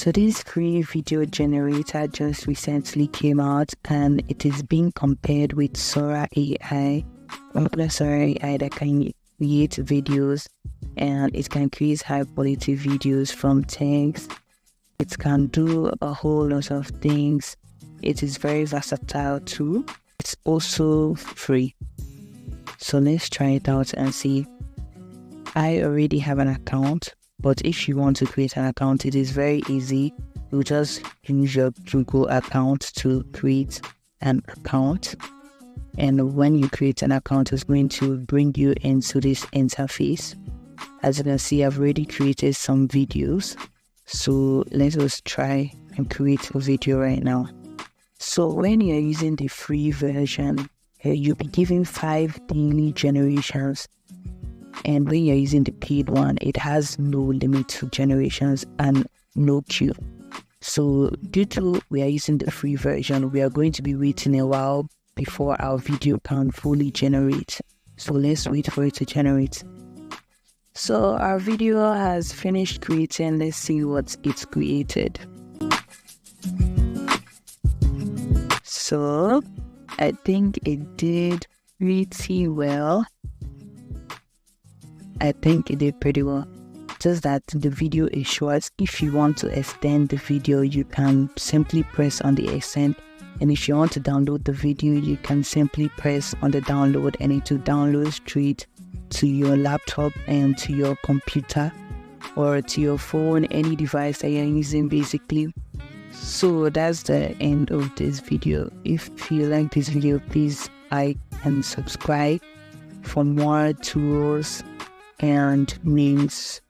So this free video generator just recently came out, and it is being compared with Sora AI, popular Sora AI that can create videos, and it can create high quality videos from text. It can do a whole lot of things. It is very versatile too. It's also free. So let's try it out and see. I already have an account, but if you want to create an account, it is very easy. You just use your Google account to create an account. And when you create an account, it's going to bring you into this interface. As you can see, I've already created some videos. So let us try and create a video right now. So when you're using the free version, you'll be given 5 daily generations. And when you're using the paid one, it has no limit to generations and no queue. So due to we are using the free version, we are going to be waiting a while before our video can fully generate. So let's wait for it to generate. So our video has finished creating. Let's see what it's created. So I think it did pretty well. I think it did pretty well. Just that the video is short. If you want to extend the video, you can simply press on the extend. And if you want to download the video, you can simply press on the download, and it will download straight to your laptop and to your computer or to your phone, any device that you're using basically. So that's the end of this video. If you like this video, please like and subscribe for more tools and links